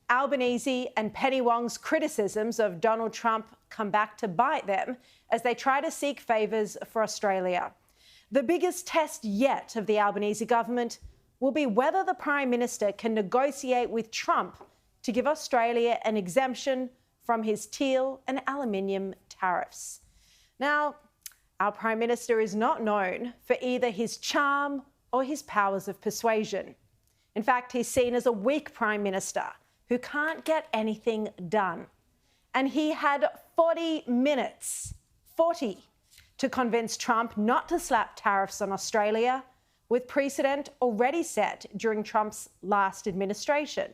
Albanese and Penny Wong's criticisms of Donald Trump come back to bite them as they try to seek favours for Australia. The biggest test yet of the Albanese government will be whether the Prime Minister can negotiate with Trump to give Australia an exemption from his steel and aluminium tariffs. Now, our Prime Minister is not known for either his charm or his powers of persuasion. In fact, he's seen as a weak Prime Minister who can't get anything done. And he had 40 minutes, 40, to convince Trump not to slap tariffs on Australia, with precedent already set during Trump's last administration.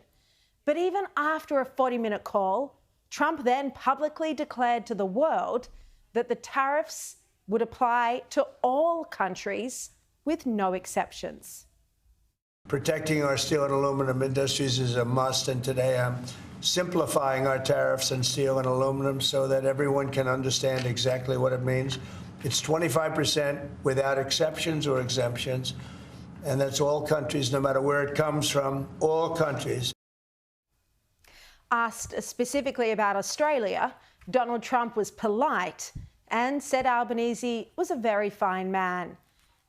But even after a 40-minute call, Trump then publicly declared to the world that the tariffs would apply to all countries with no exceptions. Protecting our steel and aluminum industries is a must, and today I'm simplifying our tariffs on steel and aluminum so that everyone can understand exactly what it means. It's 25% without exceptions or exemptions, and that's all countries, no matter where it comes from, all countries. Asked specifically about Australia, Donald Trump was polite and said Albanese was a very fine man.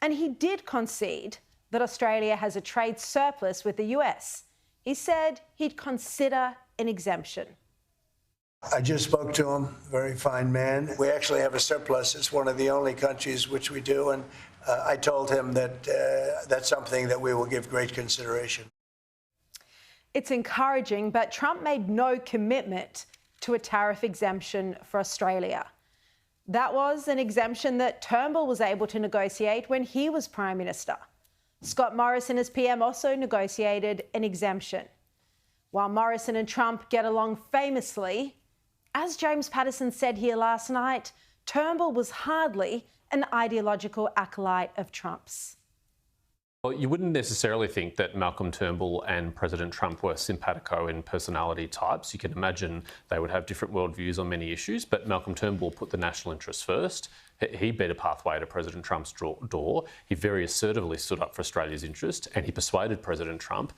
And he did concede that Australia has a trade surplus with the US. He said he'd consider an exemption. I just spoke to him, very fine man. We actually have a surplus. It's one of the only countries which we do, and I told him that that's something that we will give great consideration. It's encouraging, but Trump made no commitment to a tariff exemption for Australia. That was an exemption that Turnbull was able to negotiate when he was Prime Minister. Scott Morrison as PM also negotiated an exemption. While Morrison and Trump get along famously, as James Patterson said here last night, Turnbull was hardly an ideological acolyte of Trump's. Well, you wouldn't necessarily think that Malcolm Turnbull and President Trump were simpatico in personality types. You can imagine they would have different worldviews on many issues, but Malcolm Turnbull put the national interest first. He beat a pathway to President Trump's door. He very assertively stood up for Australia's interest, and he persuaded President Trump.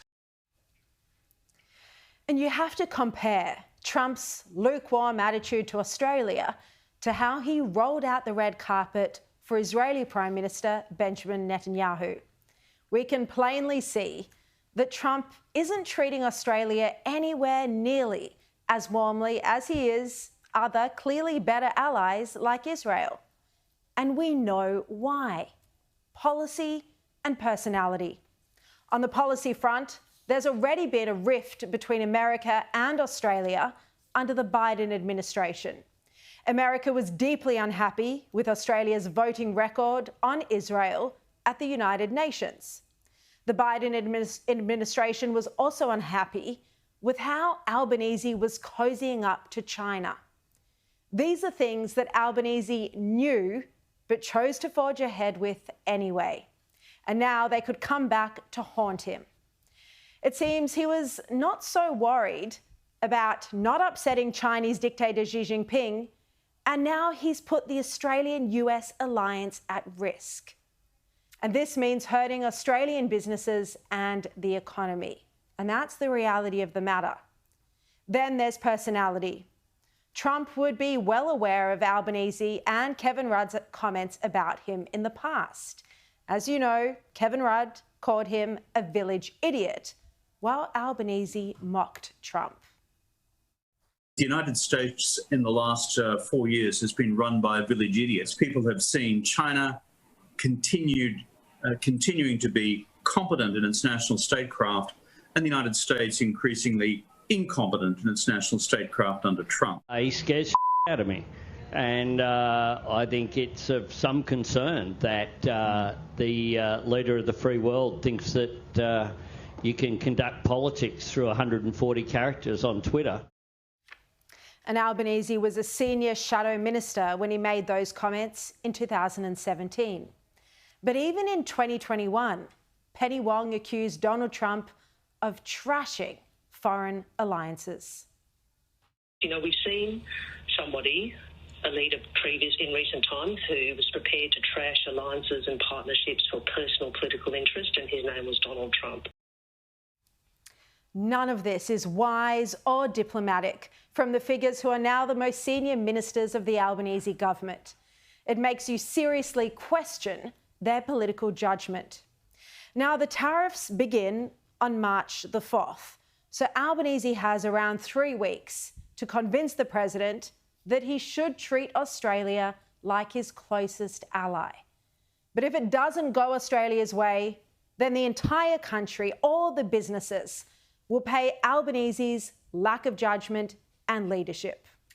And you have to compare Trump's lukewarm attitude to Australia to how he rolled out the red carpet for Israeli Prime Minister Benjamin Netanyahu. We can plainly see that Trump isn't treating Australia anywhere nearly as warmly as he is other clearly better allies like Israel. And we know why. Policy and personality. On the policy front, there's already been a rift between America and Australia under the Biden administration. America was deeply unhappy with Australia's voting record on Israel at the United Nations. The Biden administration was also unhappy with how Albanese was cozying up to China. These are things that Albanese knew but chose to forge ahead with anyway. And now they could come back to haunt him. It seems he was not so worried about not upsetting Chinese dictator Xi Jinping, and now he's put the Australian-US alliance at risk. And this means hurting Australian businesses and the economy. And that's the reality of the matter. Then there's personality. Trump would be well aware of Albanese and Kevin Rudd's comments about him in the past. As you know, Kevin Rudd called him a village idiot, while Albanese mocked Trump. The United States in the last 4 years has been run by village idiots. People have seen China continuing to be competent in its national statecraft, and the United States increasingly incompetent in its national statecraft under Trump. He scares out of me, and I think it's of some concern that the leader of the free world thinks that you can conduct politics through 140 characters on Twitter. And Albanese was a senior shadow minister when he made those comments in 2017. But even in 2021, Penny Wong accused Donald Trump of trashing foreign alliances. You know, we've seen somebody, a leader in recent times, who was prepared to trash alliances and partnerships for personal political interest, and his name was Donald Trump. None of this is wise or diplomatic from the figures who are now the most senior ministers of the Albanese government. It makes you seriously question their political judgment. Now, the tariffs begin on March the 4th, so Albanese has around 3 weeks to convince the president that he should treat Australia like his closest ally. But if it doesn't go Australia's way, then the entire country, all the businesses, will pay Albanese's lack of judgment and leadership.